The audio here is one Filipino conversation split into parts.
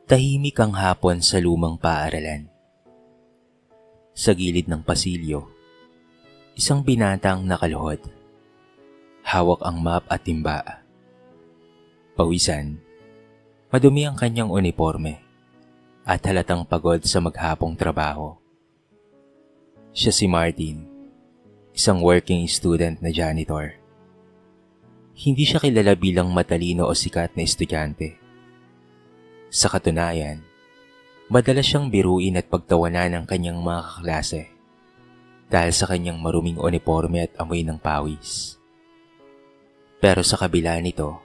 Tahimik ang hapon sa lumang paaralan. Sa gilid ng pasilyo, isang binatang nakaluhod. Hawak ang map at timba. Pawisan, madumi ang kanyang uniforme at halatang pagod sa maghapong trabaho. Siya si Martin, isang working student na janitor. Hindi siya kilala bilang matalino o sikat na estudyante. Sa katunayan, madalas siyang biruin at pagtawanan ng kanyang mga kaklase dahil sa kanyang maruming uniforme at amoy ng pawis. Pero sa kabila nito,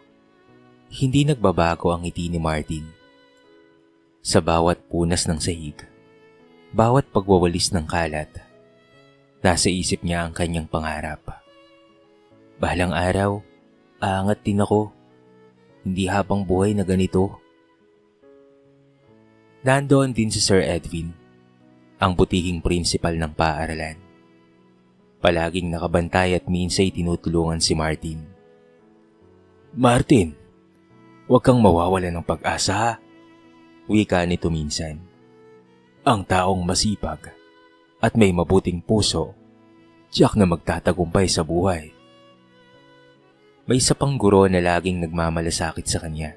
hindi nagbabago ang ngiti ni Martin. Sa bawat punas ng sahig, bawat pagwawalis ng kalat, nasa isip niya ang kanyang pangarap. Bahalang araw, aangat din ako, hindi habang buhay na ganito. Nandoon din si Sir Edwin, ang butihing prinsipal ng paaralan. Palaging nakabantay at minsay tinutulungan si Martin. "Martin, huwag kang mawawala ng pag-asa ha," wika nito minsan. "Ang taong masipag at may mabuting puso, tiyak na magtatagumpay sa buhay." May isa pang guro na laging nagmamalasakit sa kanya.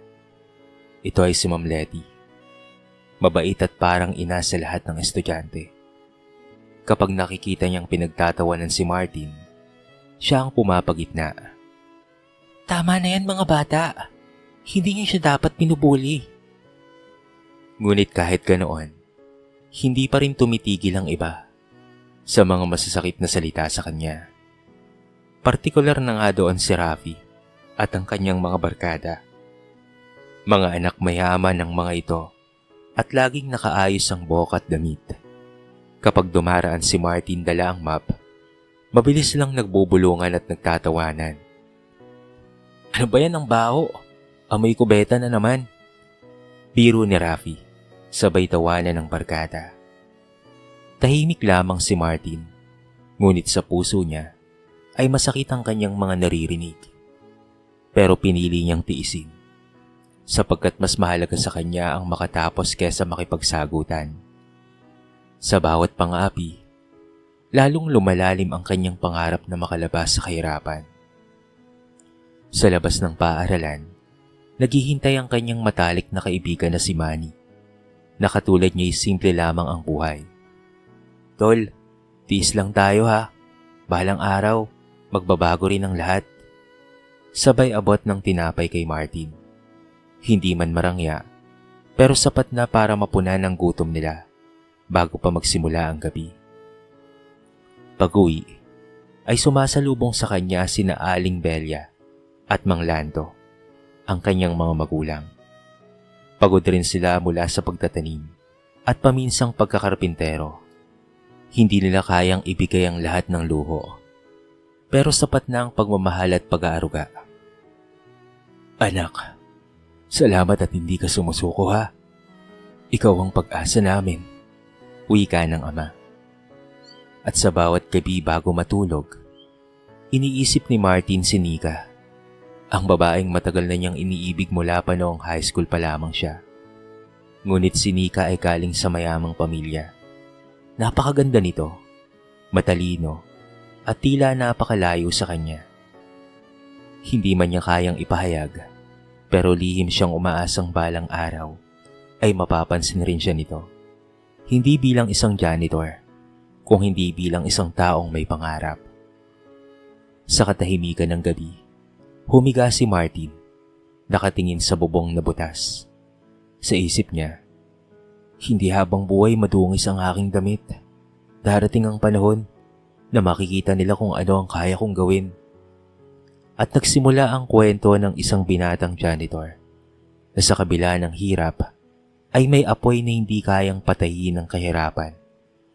Ito ay si Ma'am Letty. Mabait at parang ina sa lahat ng estudyante. Kapag nakikita niyang pinagtatawanan si Martin, siya ang pumapagitna. "Tama na yan mga bata. Hindi niya siya dapat pinubuli." Ngunit kahit ganoon, hindi pa rin tumitigil ang iba sa mga masasakit na salita sa kanya. Partikular na nga doon si Rafi at ang kanyang mga barkada. Mga anak mayaman ng mga ito at laging nakaayos ang buhok at damit. Kapag dumaraan si Martin dala ang map, mabilis lang nagbubulungan at nagtatawanan. "Ano ba yan ang baho? Amoy kubeta na naman." Biro ni Rafi, sabay tawanan ng barkada. Tahimik lamang si Martin, ngunit sa puso niya ay masakit ang kanyang mga naririnig. Pero pinili niyang tiisin, sapagkat mas mahalaga sa kanya ang makatapos kesa makipagsagutan. Sa bawat pang-api, lalong lumalalim ang kanyang pangarap na makalabas sa kahirapan. Sa labas ng paaralan, naghihintay ang kanyang matalik na kaibigan na si Manny. Nakatulad niya ay simple lamang ang buhay. "Tol, tiis lang tayo ha. Bahalang araw, magbabago rin ang lahat." Sabay abot ng tinapay kay Martin. Hindi man marangya, pero sapat na para mapunan ang gutom nila bago pa magsimula ang gabi. Pag-uwi, ay sumasalubong sa kanya sina Aling Belia at Mang Lando, ang kanyang mga magulang. Pagod rin sila mula sa pagtatanim at paminsang pagkakarpintero. Hindi nila kayang ibigay ang lahat ng luho, pero sapat na ang pagmamahal at pag-aaruga. "Anak, salamat at hindi ka sumusuko ha. Ikaw ang pag-asa namin," wika ng ama. At sa bawat gabi bago matulog, iniisip ni Martin si Nika, ang babaeng matagal na niyang iniibig mula pa noong high school pa lamang siya. Ngunit si Nika ay galing sa mayamang pamilya. Napakaganda nito, matalino, at tila napakalayo sa kanya. Hindi man niya kayang ipahayag, pero lihim siyang umaasang balang araw ay mapapansin rin siya nito. Hindi bilang isang janitor, kung hindi bilang isang taong may pangarap. Sa katahimikan ng gabi, humiga si Martin, nakatingin sa bubong na butas. Sa isip niya, hindi habang buhay madungis ang aking damit. Darating ang panahon na makikita nila kung ano ang kaya kong gawin. At nagsimula ang kwento ng isang binatang janitor na sa kabila ng hirap ay may apoy na hindi kayang patayin ng kahirapan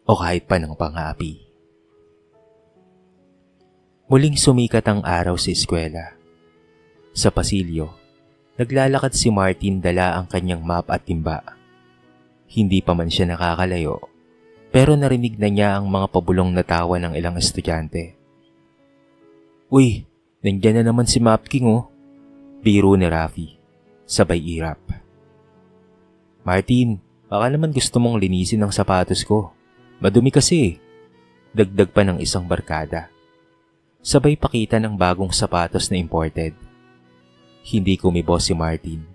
o kahit pa ng pang-aapi. Muling sumikat ang araw sa eskwela. Sa pasilyo, naglalakad si Martin dala ang kanyang map at timba. Hindi pa man siya nakakalayo, pero narinig na niya ang mga pabulong na tawa ng ilang estudyante. "Uy, nandiyan na naman si Map King oh," biro ni Rafi, sabay irap. Martin, baka naman gusto mong linisin ang sapatos ko. Madumi kasi. Dagdag pa ng isang barkada. Sabay pakita ng bagong sapatos na imported. Hindi kumibo si Martin.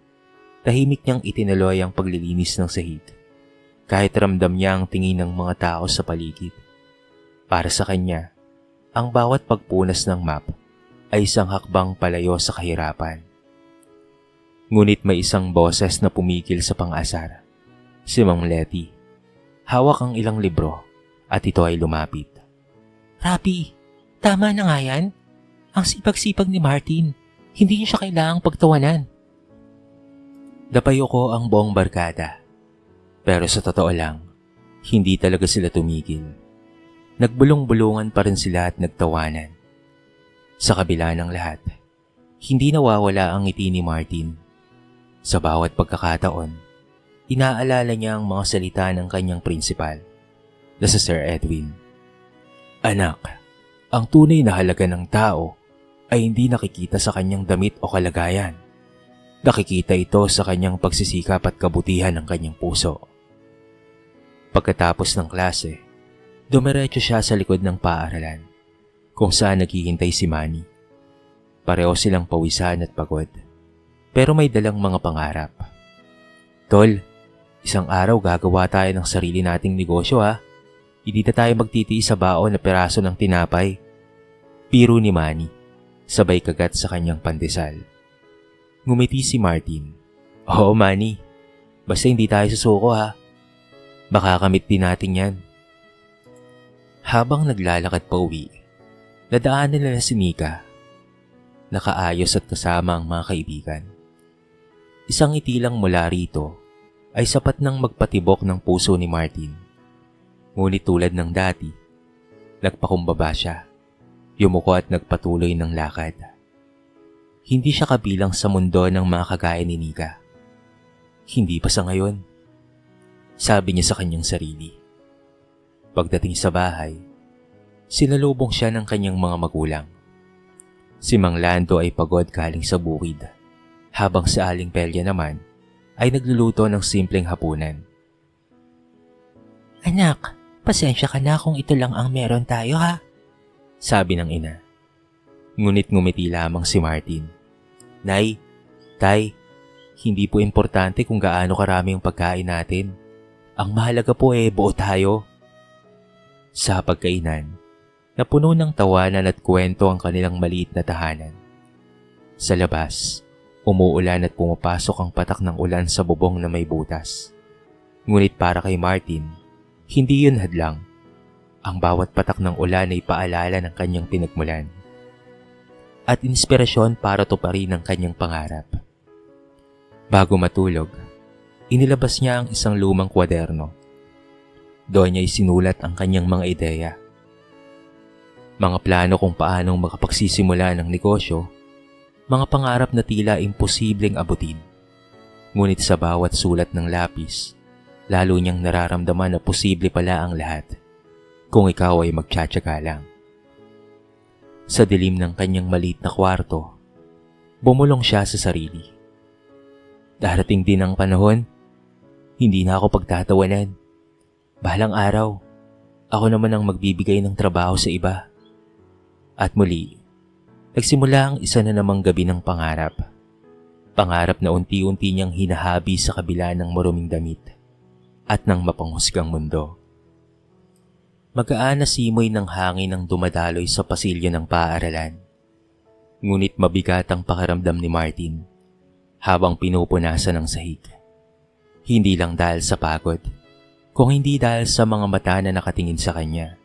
Tahimik niyang itinaloy ang paglilinis ng sahig. Kahit ramdam niya ang tingin ng mga tao sa paligid. Para sa kanya, ang bawat pagpunas ng map ay isang hakbang palayo sa kahirapan. Ngunit may isang boses na pumigil sa pang-asar. Si Mang Letty. Hawak ang ilang libro at ito ay lumapit. Rapi, tama na nga yan. Ang sipag-sipag ni Martin. Hindi niya siya kailangang pagtawanan. Napayo ko ang buong barkada. Pero sa totoo lang, hindi talaga sila tumigil. Nagbulong-bulungan pa rin sila at nagtawanan. Sa kabila ng lahat, hindi nawawala ang ngiti ni Martin. Sa bawat pagkakataon, inaalala niya ang mga salita ng kanyang prinsipal, na si Sir Edwin. Anak, ang tunay na halaga ng tao ay hindi nakikita sa kanyang damit o kalagayan. Nakikita ito sa kanyang pagsisikap at kabutihan ng kanyang puso. Pagkatapos ng klase, dumiretso siya sa likod ng paaralan, kung saan naghihintay si Manny. Pareho silang pawisan at pagod, pero may dalang mga pangarap. Tol, isang araw gagawa tayo ng sarili nating negosyo ha. Hindi na tayo magtitiis sa baon na peraso ng tinapay. Biro ni Manny, sabay kagat sa kanyang pandesal. Ngumiti si Martin. Oo Manny, basta hindi tayo susuko ha. Baka kamit din natin yan. Habang naglalakad pa uwi, nadaanan nila si Nika. Nakaayos at kasama ang mga kaibigan. Isang ngiti lang mula rito ay sapat nang magpatibok ng puso ni Martin. Ngunit tulad ng dati, nagpakumbaba siya, yumuko at nagpatuloy ng lakad. Hindi siya kabilang sa mundo ng mga kagaya ni Nika. Hindi pa sa ngayon, sabi niya sa kanyang sarili. Pagdating sa bahay, sinalubong siya ng kanyang mga magulang. Si Mang Lando ay pagod galing sa bukid, habang si Aling Pelia naman ay nagluluto ng simpleng hapunan. Anak, pasensya ka na kung ito lang ang meron tayo ha. Sabi ng ina. Ngunit ngumiti lamang si Martin. Nay, Tay, hindi po importante kung gaano karami ang pagkain natin. Ang mahalaga po buo tayo. Sa pagkainan, napuno ng tawanan at kwento ang kanilang maliit na tahanan. Sa labas, umuulan at pumapasok ang patak ng ulan sa bubong na may butas. Ngunit para kay Martin, hindi yun hadlang. Ang bawat patak ng ulan ay paalala ng kanyang pinagmulan at inspirasyon para tuparin ang kanyang pangarap. Bago matulog, inilabas niya ang isang lumang kwaderno. Doon niya isinulat ang kanyang mga ideya. Mga plano kung paanong makapagsisimula ng negosyo, mga pangarap na tila imposibleng abutin. Ngunit sa bawat sulat ng lapis, lalo niyang nararamdaman na posible pala ang lahat kung ikaw ay magtsatsaga lang. Sa dilim ng kanyang maliit na kwarto, bumulong siya sa sarili. Darating din ang panahon, hindi na ako pagtatawanan. Bahalang araw, ako naman ang magbibigay ng trabaho sa iba. At muli, nagsimula ang isa na namang gabi ng pangarap. Pangarap na unti-unti niyang hinahabi sa kabila ng maruming damit at ng mapanghusgang mundo. Magaan na simoy ng hangin ang dumadaloy sa pasilyo ng paaralan. Ngunit mabigat ang pakiramdam ni Martin habang pinupunasan ng sahig. Hindi lang dahil sa pagod, kung hindi dahil sa mga mata na nakatingin sa kanya.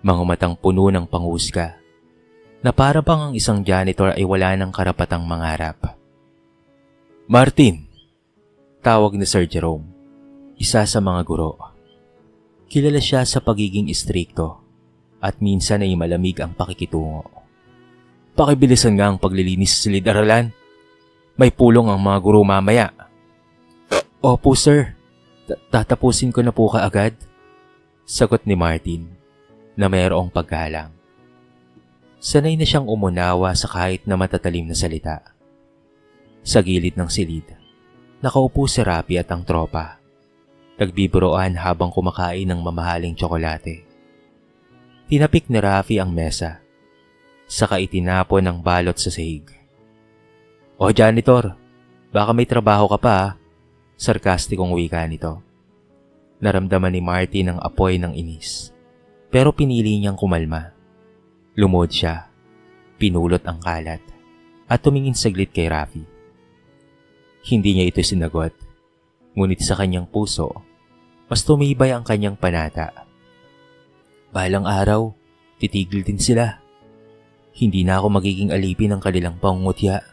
Mga matang puno ng panghusga na para bang ang isang janitor ay wala ng karapatang mangarap. Martin! Tawag ni Sir Jerome, isa sa mga guro. Kilala siya sa pagiging istrikto at minsan ay malamig ang pakikitungo. Pakibilisan nga ang paglilinis sa silid-aralan. May pulong ang mga guro mamaya. Opo sir, tatapusin ko na po kaagad. Sagot ni Martin na mayroong paggalang. Sanay na siyang umunawa sa kahit na matatalim na salita. Sa gilid ng silid, Nakaupo si Rapi at ang tropa. Nagbiburoan habang kumakain ng mamahaling tsokolate. Tinapik ni Rafi ang mesa. Saka itinapon ang balot sa sahig. "O janitor, baka may trabaho ka pa ah." Sarkastikong wika nito. Naramdaman ni Martin ang apoy ng inis. Pero pinili niyang kumalma. Lumod siya. Pinulot ang kalat. At tumingin saglit kay Rafi. Hindi niya ito sinagot. Ngunit sa kanyang puso, mas tumibay ang kanyang panata. Balang araw, titigil din sila. Hindi na ako magiging alipin ng kanilang pangungutya.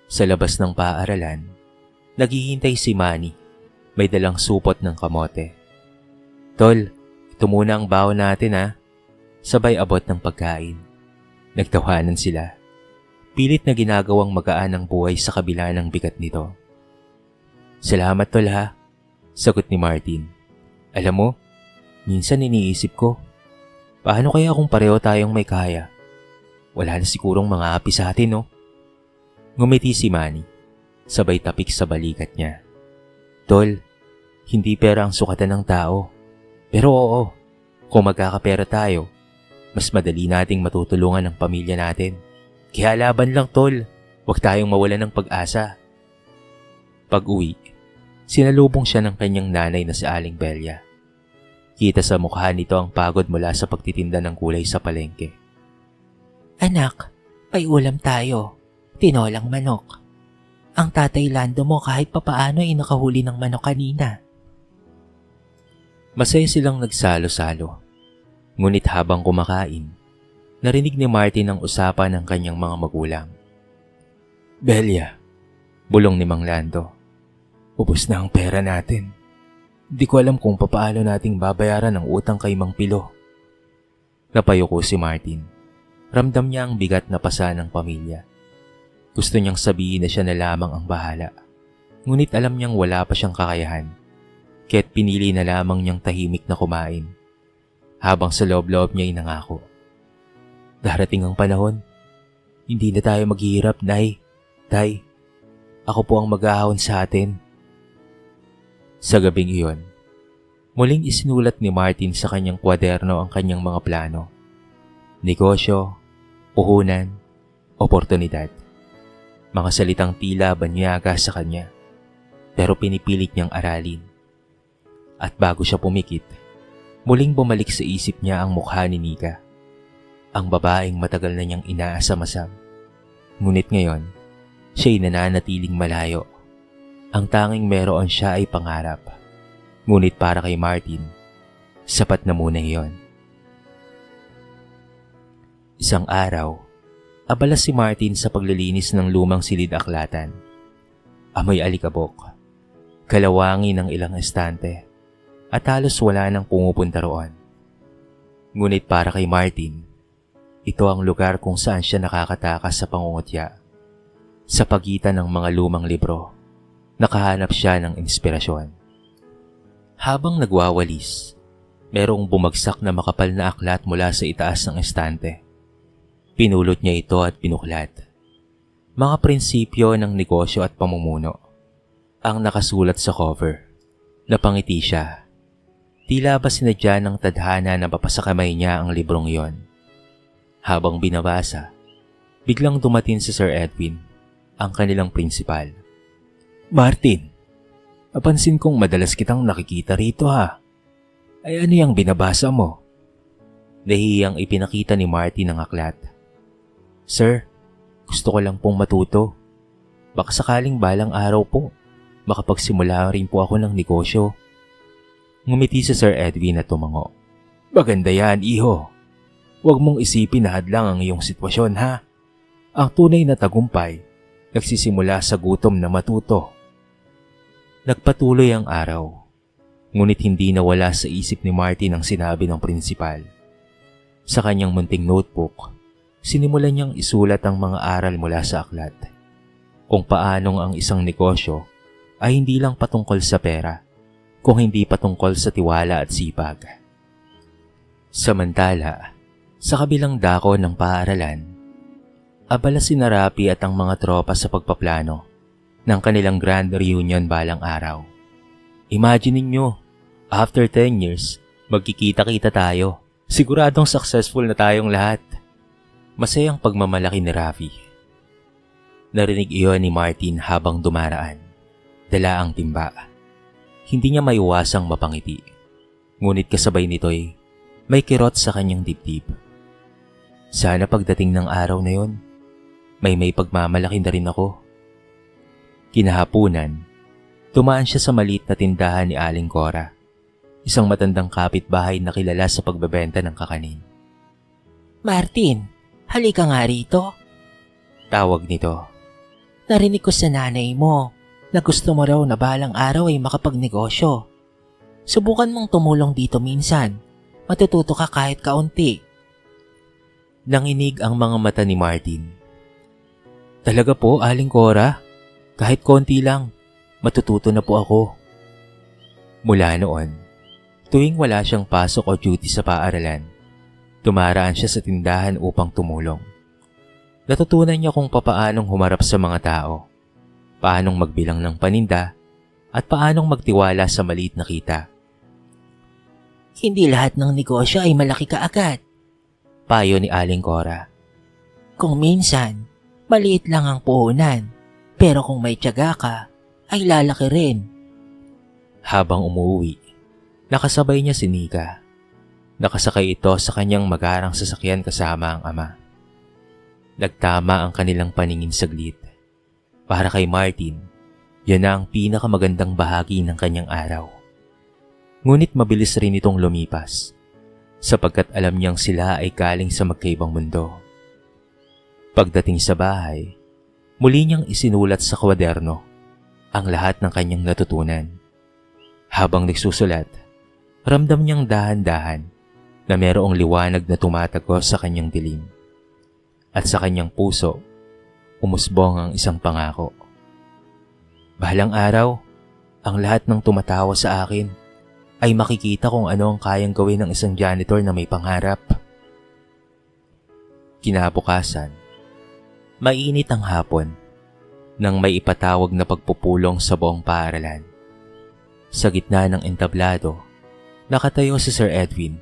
Sa labas ng paaralan, naghihintay si Manny. May dalang supot ng kamote. "Tol, ito muna ang baon natin ha." Sabay abot ng pagkain. Nagtawanan sila. Pilit na ginagawang magaan ang buhay sa kabila ng bigat nito. "Salamat tol ha," sagot ni Martin. "Alam mo, minsan iniisip ko, paano kaya kung pareho tayong may kaya? Wala na sigurong mga api sa atin, no?" Ngumiti si Manny, sabay tapik sa balikat niya. "Tol, hindi pera ang sukatan ng tao. Pero oo, kung magkakapera tayo, mas madali nating matutulungan ang pamilya natin. Kaya laban lang tol, huwag tayong mawalan ng pag-asa." Pag-uwi, sinalubong siya ng kanyang nanay na si Aling Belia. Kita sa mukha nito ang pagod mula sa pagtitinda ng gulay sa palengke. Anak, may ulam tayo. Tinolang manok. Ang tatay Lando mo kahit papaano ay nakahuli ng manok kanina. Masaya silang nagsalo-salo. Ngunit habang kumakain, narinig ni Martin ang usapan ng kanyang mga magulang. "Belia," bulong ni Mang Lando, "ubos na ang pera natin. Di ko alam kung papaano nating babayaran ang utang kay Mang Pilo." Napayuko si Martin. Ramdam niya ang bigat na pasa ng pamilya. Gusto niyang sabihin na siya na lamang ang bahala. Ngunit alam niyang wala pa siyang kakayahan. Kaya't pinili na lamang niyang tahimik na kumain. Habang sa loob-loob niya inangako. "Darating ang panahon. Hindi na tayo maghihirap, Nay. Tay, ako po ang mag-aahon sa atin." Sa gabing iyon, muling isinulat ni Martin sa kanyang kwaderno ang kanyang mga plano. Negosyo, puhunan, oportunidad. Mga salitang tila banyaga sa kanya, pero pinipilit niyang aralin. At bago siya pumikit, muling bumalik sa isip niya ang mukha ni Nika. Ang babaeng matagal na niyang inaasam-asam. Ngunit ngayon, siya'y nananatiling malayo. Ang tanging meron siya ay pangarap. Ngunit para kay Martin, sapat na muna iyon. Isang araw, abala si Martin sa paglilinis ng lumang silid-aklatan. Amoy alikabok, kalawangin ng ilang estante, at halos wala nang pumupunta roon. Ngunit para kay Martin, ito ang lugar kung saan siya nakakatakas sa pangungutya. Sa pagitan ng mga lumang libro, nakahanap siya ng inspirasyon. Habang nagwawalis, merong bumagsak na makapal na aklat mula sa itaas ng estante. Pinulot niya ito at pinuklat. Mga prinsipyo ng negosyo at pamumuno ang nakasulat sa cover. Napangiti siya. Tila ba sinadya ng tadhana na mapasa kamay niya ang librong iyon. Habang binabasa, biglang dumating si Sir Edwin, ang kanilang prinsipal. "Martin, napansin kong madalas kitang nakikita rito ha. Ay ano yung binabasa mo?" Nahihiyang ipinakita ni Martin ang aklat. "Sir, gusto ko lang pong matuto. Baka sakaling balang araw po, makapagsimula rin po ako ng negosyo." Ngumiti si Sir Edwin at tumango. "Maganda yan, iho. Huwag mong isipin na hadlang ang iyong sitwasyon ha. Ang tunay na tagumpay, nagsisimula sa gutom na matuto." Nagpatuloy ang araw, ngunit hindi nawala sa isip ni Martin ang sinabi ng prinsipal. Sa kanyang munting notebook, sinimulan niyang isulat ang mga aral mula sa aklat. Kung paanong ang isang negosyo ay hindi lang patungkol sa pera, kung hindi patungkol sa tiwala at sipag. Samantala, sa kabilang dako ng paaralan, abala si Rapi at ang mga tropa sa pagpaplano ng kanilang grand reunion balang araw. Imagine ninyo, after 10 years, magkikita-kita tayo. Siguradong successful na tayong lahat. Masayang pagmamalaki ni Rafi. Narinig iyon ni Martin habang dumaraan. Dala ang timba. Hindi niya maiwasang mapangiti. Ngunit kasabay nito'y may kirot sa kanyang dibdib. Sana pagdating ng araw na yon, may pagmamalaki na rin ako. Kinahapunan, tumaan siya sa maliit na tindahan ni Aling Cora, isang matandang kapitbahay na kilala sa pagbebenta ng kakanin. Martin, halika nga rito. Tawag nito. Narinig ko sa nanay mo na gusto mo raw na balang araw ay makapagnegosyo. Subukan mong tumulong dito minsan. Matututo ka kahit kaunti. Nanginig ang mga mata ni Martin. Talaga po, Aling Cora? Kahit konti lang, matututo na po ako. Mula noon, tuwing wala siyang pasok o duty sa paaralan, tumaraan siya sa tindahan upang tumulong. Natutunan niya kung papaanong humarap sa mga tao, paanong magbilang ng paninda, at paanong magtiwala sa maliit na kita. Hindi lahat ng negosyo ay malaki kaagad. Payo ni Aling Cora. Kung minsan, maliit lang ang puhunan, pero kung may tiyaga ka, ay lalaki rin. Habang umuwi, nakasabay niya si Nika. Nakasakay ito sa kanyang magarang sasakyan kasama ang ama. Nagtama ang kanilang paningin saglit. Para kay Martin, yan na ang pinakamagandang bahagi ng kanyang araw. Ngunit mabilis rin itong lumipas, sapagkat alam niyang sila ay galing sa magkaibang mundo. Pagdating sa bahay, muli niyang isinulat sa kwaderno ang lahat ng kanyang natutunan. Habang nagsusulat, ramdam niyang dahan-dahan na mayroong liwanag na tumatagos sa kanyang dilim. At sa kanyang puso, umusbong ang isang pangako. Bahalang araw, ang lahat ng tumatawa sa akin ay makikita kung ano ang kayang gawin ng isang janitor na may pangarap. Kinabukasan, mainit ang hapon nang may ipatawag na pagpupulong sa buong paaralan. Sa gitna ng entablado, nakatayo si Sir Edwin.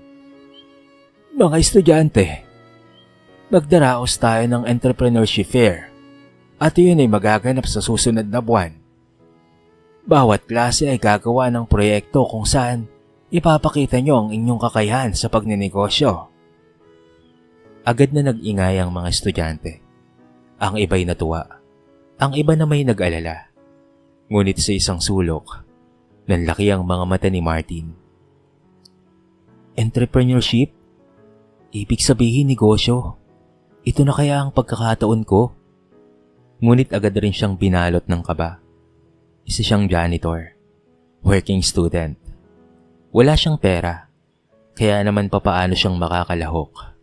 Mga estudyante, magdaraos tayo ng entrepreneurship fair at iyon ay magaganap sa susunod na buwan. Bawat klase ay gagawa ng proyekto kung saan ipapakita nyo ang inyong kakayahan sa pagninegosyo. Agad na nag-ingay ang mga estudyante. Ang iba'y natuwa, ang iba na may nag-alala. Ngunit sa isang sulok, nanlaki ang mga mata ni Martin. Entrepreneurship? Ibig sabihin negosyo. Ito na kaya ang pagkakataon ko? Ngunit agad rin siyang binalot ng kaba. Isa siyang janitor, working student. Wala siyang pera, kaya naman papaano siyang makakalahok.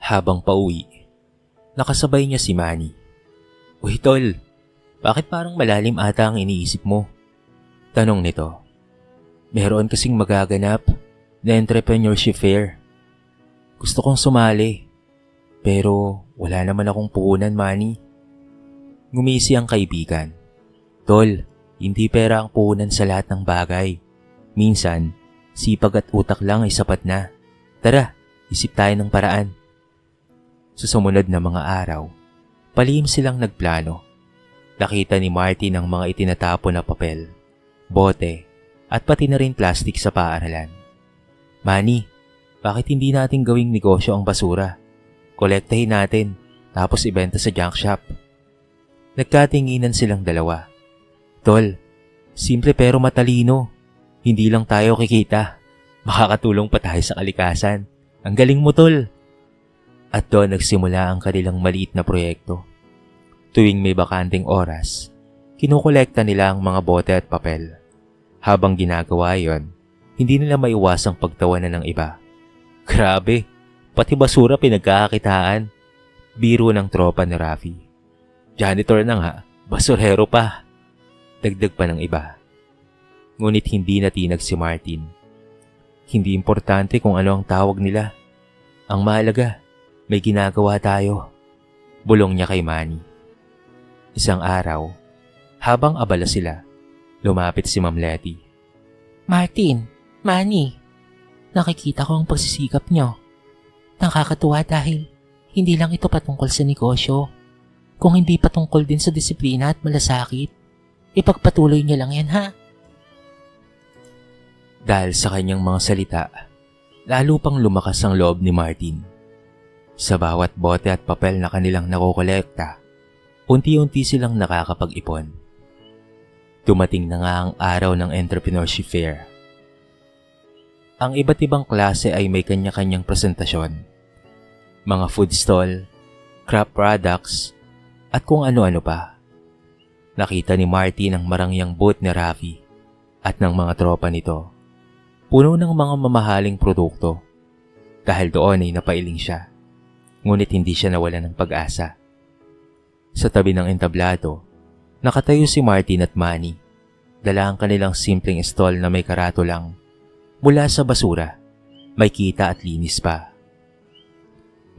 Habang pauwi, nakasabay niya si Manny. Uy tol, bakit parang malalim ata ang iniisip mo? Tanong nito. Meron kasing magaganap na entrepreneurship fair. Gusto kong sumali, pero wala naman akong puhunan, Manny. Ngumisi ang kaibigan. Tol, hindi pera ang puhunan sa lahat ng bagay. Minsan, sipag at utak lang ay sapat na. Tara, isip tayo ng paraan. Sa sumunod na mga araw, palihim silang nagplano. Nakita ni Martin ang mga itinatapon na papel, bote, at pati na rin plastic sa paaralan. Manny, bakit hindi natin gawing negosyo ang basura? Kolektahin natin, tapos ibenta sa junk shop. Nagkatinginan silang dalawa. Tol, simple pero matalino. Hindi lang tayo kikita. Makakatulong pa tayo sa kalikasan. Ang galing mo, tol. At doon nagsimula ang kanilang maliit na proyekto. Tuwing may bakanting oras, kinukolekta nila ang mga bote at papel. Habang ginagawa yon, hindi nila maiwasang pagtawanan ng iba. Grabe, pati basura pinagkakakitaan. Biro ng tropa ni Rafi. Janitor na nga, basurero pa. Dagdag pa ng iba. Ngunit hindi natinag si Martin. Hindi importante kung ano ang tawag nila. Ang mahalaga, may ginagawa tayo. Bulong niya kay Manny. Isang araw, habang abala sila, lumapit si Ma'am Letty. Martin, Manny, nakikita ko ang pagsisikap nyo. Nakakatuwa dahil hindi lang ito patungkol sa negosyo. Kung hindi patungkol din sa disiplina at malasakit, ipagpatuloy niyo lang yan ha. Dahil sa kanyang mga salita, lalo pang lumakas ang loob ni Martin. Sa bawat bote at papel na kanilang nakokolekta, unti-unti silang nakakapag-ipon. Dumating na nga ang araw ng entrepreneurship fair. Ang iba't ibang klase ay may kanya-kanyang presentasyon. Mga food stall, craft products, at kung ano-ano pa. Nakita ni Martin ang marangyang booth ni Rafi at ng mga tropa nito. Puno ng mga mamahaling produkto. Dahil doon ay napailing siya. Ngunit hindi siya nawalan ng pag-asa. Sa tabi ng entablado, nakatayo si Martin at Manny. Dala ang kanilang simpleng stall na may karatolang mula sa basura, may kita at linis pa.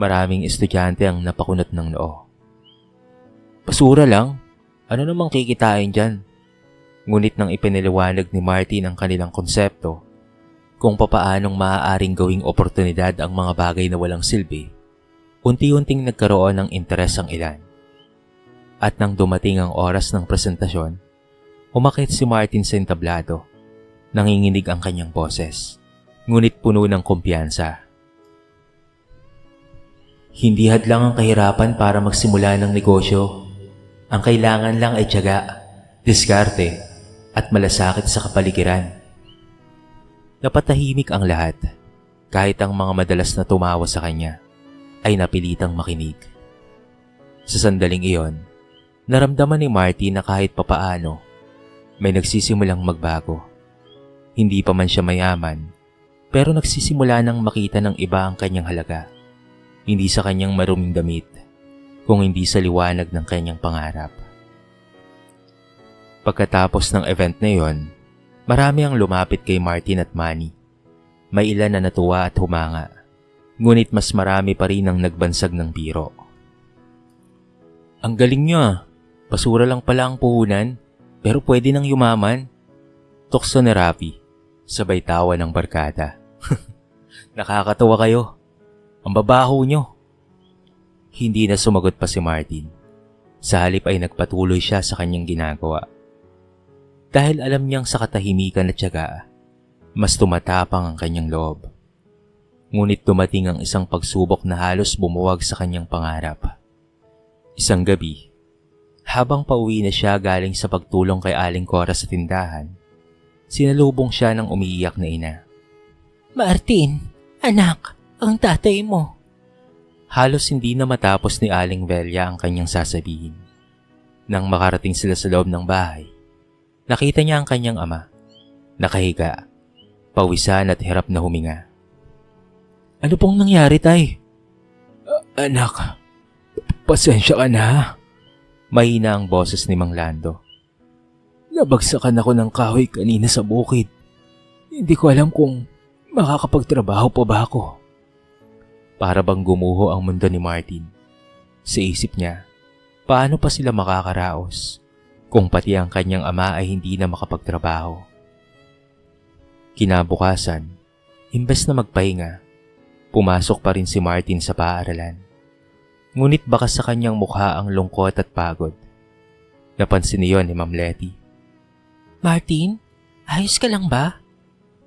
Maraming estudyante ang napakunot ng noo. Basura lang? Ano namang kikitain dyan? Ngunit nang ipinaliwanag ni Martin ang kanilang konsepto, kung papaanong maaaring gawing oportunidad ang mga bagay na walang silbi, unti-unting nagkaroon ng interes ang ilan. At nang dumating ang oras ng presentasyon, umakit si Martin sa entablado. Nanginginig ang kanyang boses, ngunit puno ng kumpiyansa. Hindi hadlang ang kahirapan para magsimula ng negosyo. Ang kailangan lang ay tiyaga, diskarte, at malasakit sa kapaligiran. Napatahimik ang lahat, kahit ang mga madalas na tumawa sa kanya ay napilitang makinig. Sa sandaling iyon, naramdaman ni Marty na kahit papaano, may nagsisimulang magbago. Hindi pa man siya mayaman, pero nagsisimula nang makita ng iba ang kanyang halaga. Hindi sa kanyang maruming damit, kung hindi sa liwanag ng kanyang pangarap. Pagkatapos ng event na iyon, marami ang lumapit kay Martin at Manny. May ilan na natuwa at humanga, ngunit mas marami pa rin ang nagbansag ng biro. Ang galing niya, basura lang pala ang puhunan, pero pwede nang yumaman. Tukso ni Rafi, sabay tawa ng barkada. Nakakatawa kayo, ang babaho nyo. Hindi na sumagot pa si Martin. Sa halip ay nagpatuloy siya sa kanyang ginagawa. Dahil alam niyang sa katahimikan at tiyaga, mas tumatapang ang kanyang loob. Ngunit dumating ang isang pagsubok na halos bumuwag sa kanyang pangarap. Isang gabi, habang pauwi na siya galing sa pagtulong kay Aling Cora sa tindahan, sinalubong siya ng umiiyak na ina. Martin, anak, ang tatay mo. Halos hindi na matapos ni Aling Velia ang kanyang sasabihin. Nang makarating sila sa loob ng bahay, nakita niya ang kanyang ama, nakahiga, pawisan at hirap na huminga. Ano pong nangyari, tay? Anak, pasensya ka na. Mahina ang boses ni Mang Lando. Nabagsakan ako ng kahoy kanina sa bukid. Hindi ko alam kung makakapagtrabaho pa ba ako. Para bang gumuho ang mundo ni Martin. Sa isip niya, paano pa sila makakaraos kung pati ang kanyang ama ay hindi na makapagtrabaho. Kinabukasan, imbes na magpahinga, pumasok pa rin si Martin sa paaralan. Ngunit baka sa kanyang mukha ang lungkot at pagod. Napansin niyon ni Ma'am Letty. Martin, ayos ka lang ba?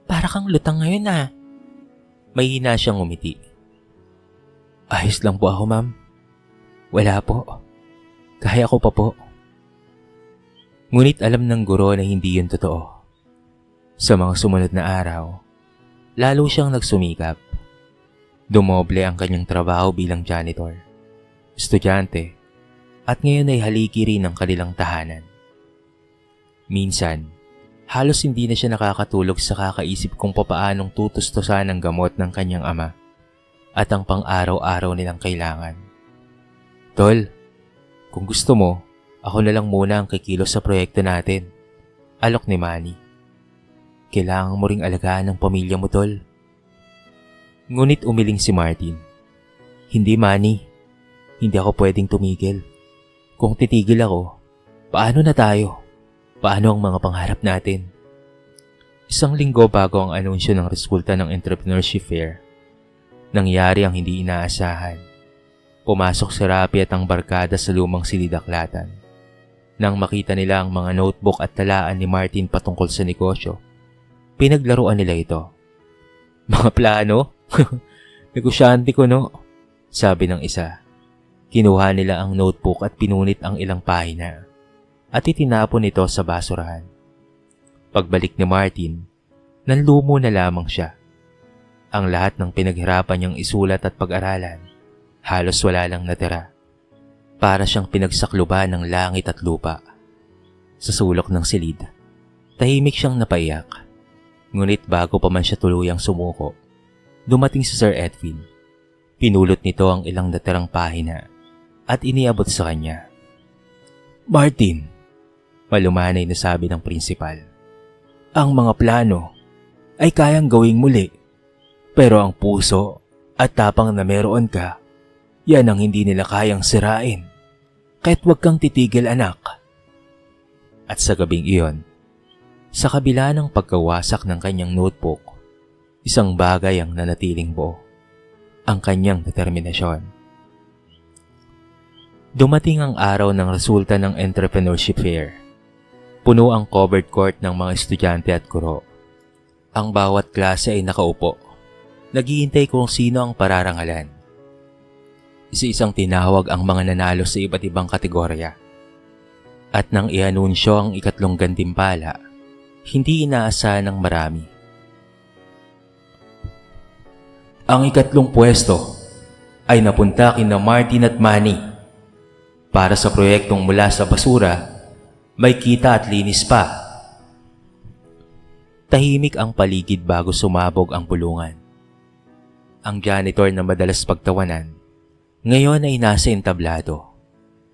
Para kang lutang ngayon ah. Mahina siyang umiti. Ayos lang po ako, ma'am. Wala po. Kaya ko pa po. Ngunit alam ng guro na hindi yun totoo. Sa mga sumunod na araw, lalo siyang nagsumikap. Dumoble ang kanyang trabaho bilang janitor, estudyante, at ngayon ay haligi rin ng kanilang tahanan. Minsan, halos hindi na siya nakakatulog sa kakaisip kung papaanong tutustusan ang gamot ng kanyang ama at ang pang-araw-araw nilang kailangan. Tol, kung gusto mo, ako na lang muna ang kikilos sa proyekto natin. Alok ni Manny. Kailangan mo ring alagaan ang pamilya mo, tol. Ngunit umiling si Martin. Hindi, Manny. Hindi ako pwedeng tumigil. Kung titigil ako, paano na tayo? Paano ang mga pangarap natin? Isang linggo bago ang anunsyo ng resulta ng entrepreneurship fair, nangyari ang hindi inaasahan. Pumasok si Rapi at ang barkada sa lumang silidaklatan. Nang makita nila ang mga notebook at talaan ni Martin patungkol sa negosyo, pinaglaruan nila ito. Mga plano? Negosyante ko no? Sabi ng isa. Kinuha nila ang notebook at pinunit ang ilang pahina at itinapon ito sa basurahan. Pagbalik ni Martin, nanlumo na lamang siya. Ang lahat ng pinaghirapan niyang isulat at pag-aralan, halos wala lang natira. Para siyang pinagsakluban ng langit at lupa. Sa sulok ng silid, tahimik siyang napaiyak. Ngunit bago pa man siya tuluyang sumuko, dumating si Sir Edwin. Pinulot nito ang ilang natirang pahina at iniabot sa kanya. Martin, malumanay na sabi ng prinsipal. Ang mga plano ay kayang gawing muli. Pero ang puso at tapang na meron ka, yan ang hindi nila kayang sirain. Kahit huwag kang titigil anak. At sa gabing iyon, sa kabila ng pagkawasak ng kanyang notebook, isang bagay ang nanatiling buo. Ang kanyang determinasyon. Dumating ang araw ng resulta ng entrepreneurship fair. Puno ang covered court ng mga estudyante at guro. Ang bawat klase ay nakaupo. Naghihintay kung sino ang pararangalan. Isa-isang tinawag ang mga nanalo sa iba't ibang kategorya. At nang i-anunsyo ang ikatlong gantimpala, hindi inaasahan ng marami. Ang ikatlong pwesto ay napunta kina Martin at Manny. Para sa proyektong mula sa basura, may kita at linis pa. Tahimik ang paligid bago sumabog ang bulungan. Ang janitor na madalas pagtawanan, ngayon ay nasa entablado.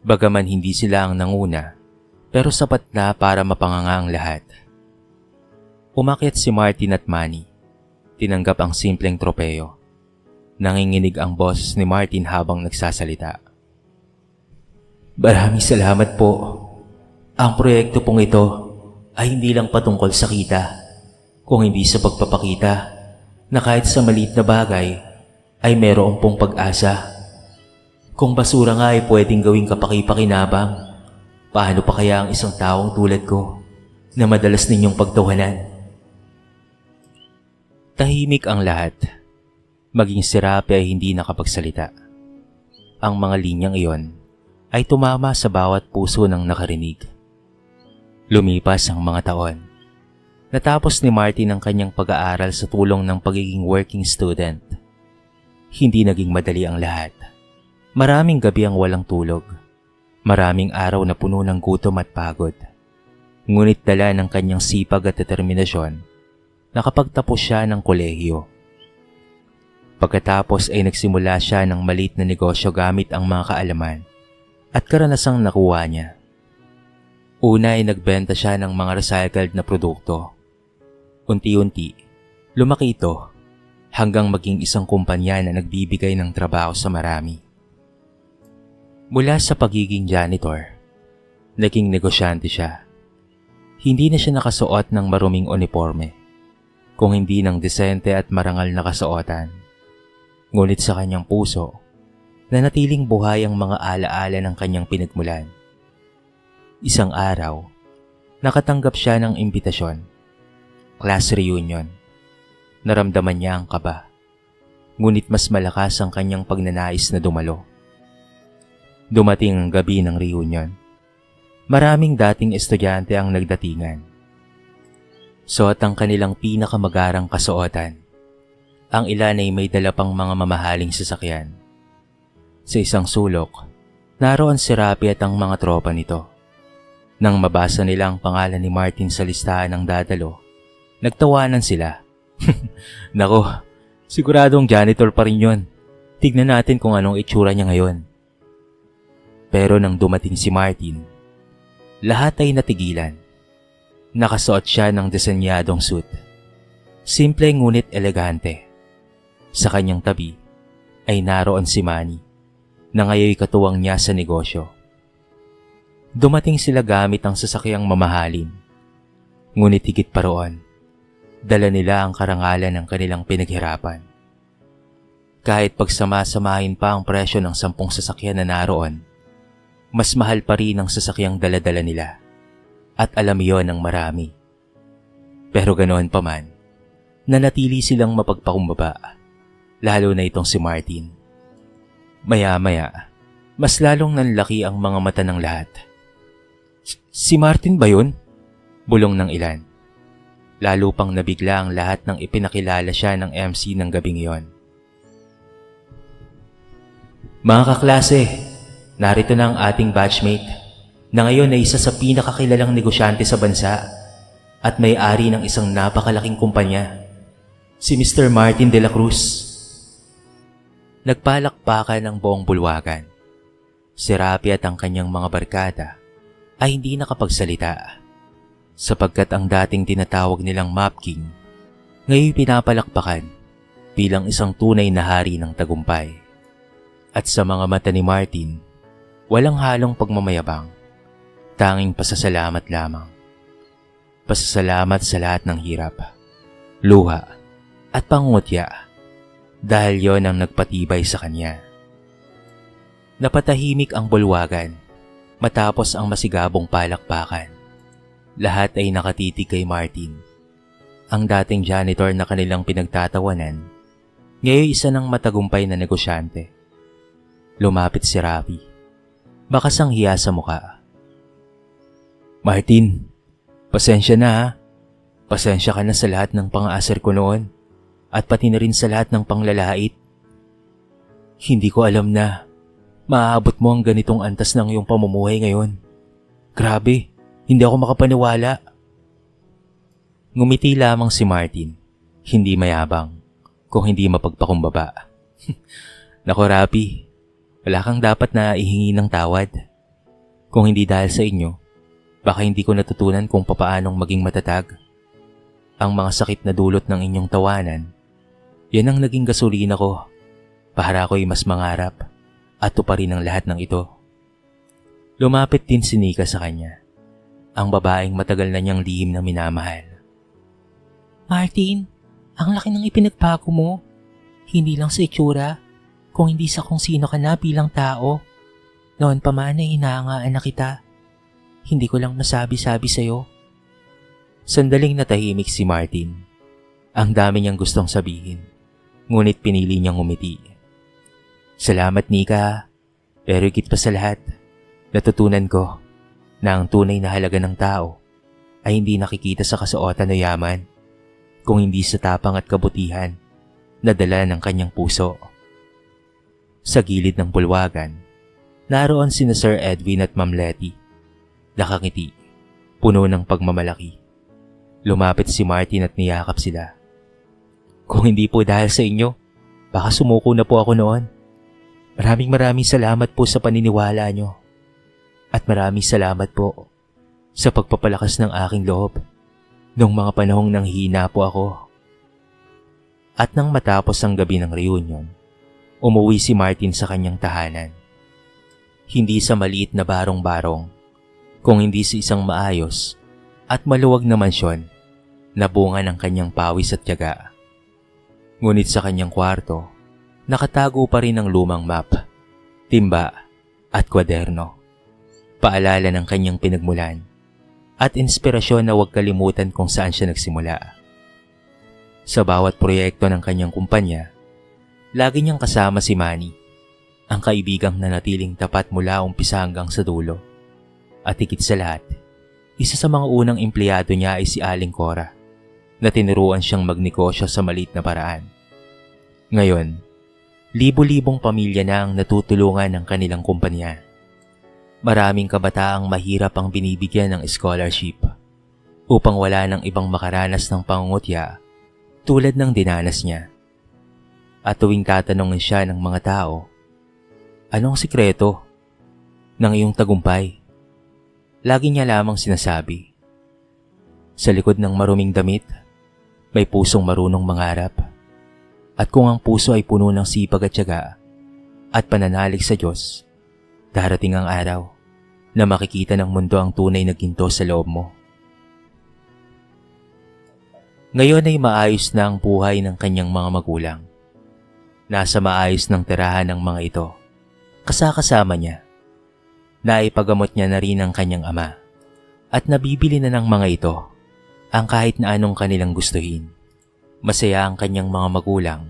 Bagaman hindi sila ang nanguna, pero sapat na para mapanganga ang lahat. Umakyat si Martin at Manny. Tinanggap ang simpleng tropeyo. Nanginginig ang boses ni Martin habang nagsasalita. Maraming salamat po. Ang proyekto pong ito ay hindi lang patungkol sa kita, kung hindi sa pagpapakita na kahit sa maliit na bagay ay meron pong pag-asa. Kung basura nga ay pwedeng gawing kapaki-pakinabang, paano pa kaya ang isang taong tulad ko na madalas ninyong pagtawanan? Tahimik ang lahat. Maging si Rapi ay hindi nakapagsalita. Ang mga linyang iyon ay tumama sa bawat puso ng nakarinig. Lumipas ang mga taon. Natapos ni Martin ang kanyang pag-aaral sa tulong ng pagiging working student. Hindi naging madali ang lahat. Maraming gabi ang walang tulog. Maraming araw na puno ng gutom at pagod. Ngunit dala ng kanyang sipag at determinasyon, nakapagtapos siya ng kolehiyo. Pagkatapos ay nagsimula siya ng maliit na negosyo gamit ang mga kaalaman at karanasang nakuha niya. Una ay nagbenta siya ng mga recycled na produkto. Unti-unti, lumaki ito hanggang maging isang kumpanya na nagbibigay ng trabaho sa marami. Mula sa pagiging janitor, naging negosyante siya. Hindi na siya nakasuot ng maruming uniforme, kung hindi ng desente at marangal na kasuotan. Ngunit sa kanyang puso, nanatiling buhay ang mga alaala ng kanyang pinagmulan. Isang araw, nakatanggap siya ng imbitasyon. Class reunion. Naramdaman niya ang kaba. Ngunit mas malakas ang kanyang pagnanais na dumalo. Dumating ang gabi ng reunion. Maraming dating estudyante ang nagdatingan. Suot ang kanilang pinakamagarang kasuotan. Ang ilan ay may dala pang mga mamahaling sasakyan. Sa isang sulok, naroon si Rapi at ang mga tropa nito. Nang mabasa nila ang pangalan ni Martin sa listahan ng dadalo, nagtawanan sila. Nako, siguradong janitor pa rin yun. Tignan natin kung anong itsura niya ngayon. Pero nang dumating si Martin, lahat ay natigilan. Nakasuot siya ng disenyadong suit. Simple ngunit elegante. Sa kanyang tabi ay naroon si Manny, na ngayoy katuwang niya sa negosyo. Dumating sila gamit ang sasakyang mamahalin. Ngunit higit pa roon, dala nila ang karangalan ng kanilang pinaghirapan. Kahit pagsama-samahin pa ang presyo ng 10 sasakyan na naroon, mas mahal pa rin ang sasakyang dala-dala nila. At alam yon ng marami. Pero ganoon pa man, nanatili silang mapagpakumbaba, lalo na itong si Martin. Maya-maya, mas lalong nanlaki ang mga mata ng lahat. Si Martin ba yun? Bulong ng ilan. Lalo pang nabigla ang lahat nang ipinakilala siya ng MC ng gabing iyon. Mga kaklase, narito na ang ating batchmate na ngayon ay isa sa pinakakilalang negosyante sa bansa at may-ari ng isang napakalaking kumpanya, si Mr. Martin de la Cruz. Nagpalakpakan ang buong bulwagan. Si Rapi at ang kanyang mga barkada ay hindi nakapagsalita sapagkat ang dating tinatawag nilang Map King ngayon pinapalakpakan bilang isang tunay na hari ng tagumpay. At sa mga mata ni Martin, walang halong pagmamayabang, tanging pasasalamat lamang. Pasasalamat sa lahat ng hirap, luha at pangungutya dahil yon ang nagpatibay sa kanya. Napatahimik ang bulwagan matapos ang masigabong palakpakan. Lahat ay nakatitig kay Martin. Ang dating janitor na kanilang pinagtatawanan, ngayon isa ng matagumpay na negosyante. Lumapit si Rapi, bakas ang hiya sa muka. Martin, pasensya na ha. Pasensya ka na sa lahat ng pang-aaser ko noon at pati na rin sa lahat ng panglalait. Hindi ko alam na maaabot mo ang ganitong antas ng iyong pamumuhay ngayon. Grabe, hindi ako makapaniwala. Ngumiti lamang si Martin, hindi mayabang, kung hindi mapagpakumbaba. Naku Rapi, wala kang dapat na ihingi ng tawad. Kung hindi dahil sa inyo, baka hindi ko natutunan kung papaanong maging matatag. Ang mga sakit na dulot ng inyong tawanan, yan ang naging gasolina ko para ako'y mas mangarap at tuparin ang lahat ng ito. Lumapit din si Nika sa kanya, ang babaeng matagal na niyang lihim na minamahal. Martin, ang laki ng ipinagbago mo. Hindi lang sa itsura, kung hindi sa kung sino ka na bilang tao. Noon pa man ay inaangaan na kita. Hindi ko lang masabi-sabi sa'yo. Sandaling natahimik si Martin. Ang dami niyang gustong sabihin, ngunit pinili niyang umiti. Salamat Nika, pero higit pa sa lahat, natutunan ko na ang tunay na halaga ng tao ay hindi nakikita sa kasuotan o yaman, kung hindi sa tapang at kabutihan na dala ng kanyang puso. Sa gilid ng bulwagan, naroon sina Sir Edwin at Ma'am Letty. Nakangiti, puno ng pagmamalaki. Lumapit si Martin at niyakap sila. Kung hindi po dahil sa inyo, baka sumuko na po ako noon. Maraming salamat po sa paniniwala nyo. At maraming salamat po sa pagpapalakas ng aking loob noong mga panahong nanghihina po ako. At nang matapos ang gabi ng reunion, umuwi si Martin sa kanyang tahanan. Hindi sa maliit na barong-barong, kung hindi sa isang maayos at maluwag na mansyon na bunga ng kanyang pawis at tiyaga. Ngunit sa kanyang kwarto, nakatago pa rin ang lumang map, timba at kwaderno. Paalala ng kanyang pinagmulan at inspirasyon na huwag kalimutan kung saan siya nagsimula. Sa bawat proyekto ng kanyang kumpanya, lagi niyang kasama si Manny, ang kaibigang nanatiling tapat mula umpisa hanggang sa dulo. At higit sa lahat, isa sa mga unang empleyado niya ay si Aling Cora, na tinuruan siyang magnegosyo sa maliit na paraan. Ngayon, libo-libong pamilya na ang natutulungan ng kanilang kumpanya. Maraming kabataang mahirap ang binibigyan ng scholarship upang wala ng ibang makaranas ng pangungutya tulad ng dinanas niya. At tuwing tatanungin siya ng mga tao, anong sikreto ng iyong tagumpay? Lagi niya lamang sinasabi, sa likod ng maruming damit, may pusong marunong mangarap. At kung ang puso ay puno ng sipag at tiyaga at pananalig sa Diyos, darating ang araw na makikita ng mundo ang tunay na ginto sa loob mo. Ngayon ay maayos na ang buhay ng kanyang mga magulang. Nasa maayos ng tirahan ng mga ito, kasama niya. Naipagamot niya na rin ang kanyang ama at nabibili na ng mga ito ang kahit na anong kanilang gustuhin. Masaya ang kanyang mga magulang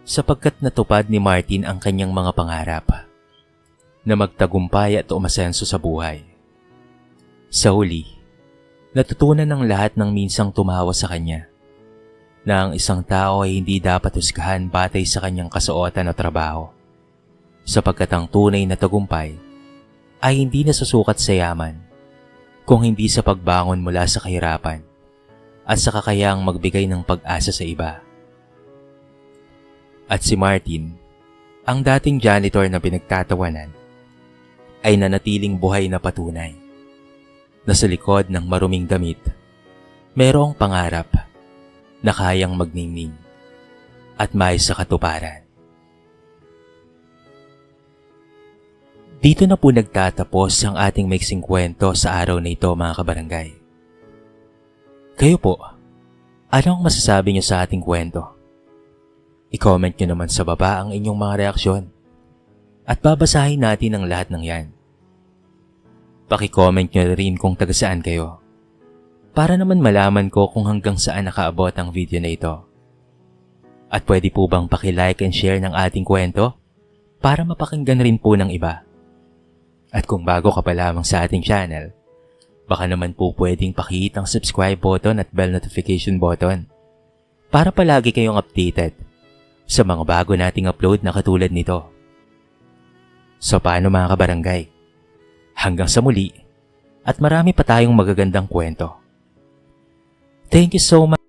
sapagkat natupad ni Martin ang kanyang mga pangarap na magtagumpay at umasenso sa buhay. Sa huli, natutunan ng lahat ng minsang tumawa sa kanya na ang isang tao ay hindi dapat husgahan batay sa kanyang kasuotan o trabaho, sapagkat ang tunay na tagumpay ay hindi nasusukat sa yaman, kung hindi sa pagbangon mula sa kahirapan at sa kakayahang magbigay ng pag-asa sa iba. At si Martin, ang dating janitor na pinagtatawanan, ay nanatiling buhay na patunay na sa likod ng maruming damit, mayroong pangarap na kayang magningning at may sa katuparan. Dito na po nagtatapos ang ating maiksing kwento sa araw na ito, mga kabarangay. Kayo po, anong masasabi niyo sa ating kwento? I-comment niyo naman sa baba ang inyong mga reaksyon at babasahin natin ang lahat ng yan. Paki-comment niyo rin kung taga saan kayo para naman malaman ko kung hanggang saan nakaabot ang video na ito. At pwede po bang paki-like and share ng ating kwento para mapakinggan rin po ng iba. At kung bago ka pa lamang sa ating channel, baka naman po pwedeng pakihit ang subscribe button at bell notification button para palagi kayong updated sa mga bago nating upload na katulad nito. So paano, mga kabarangay? Hanggang sa muli at marami pa tayong magagandang kwento. Thank you so much.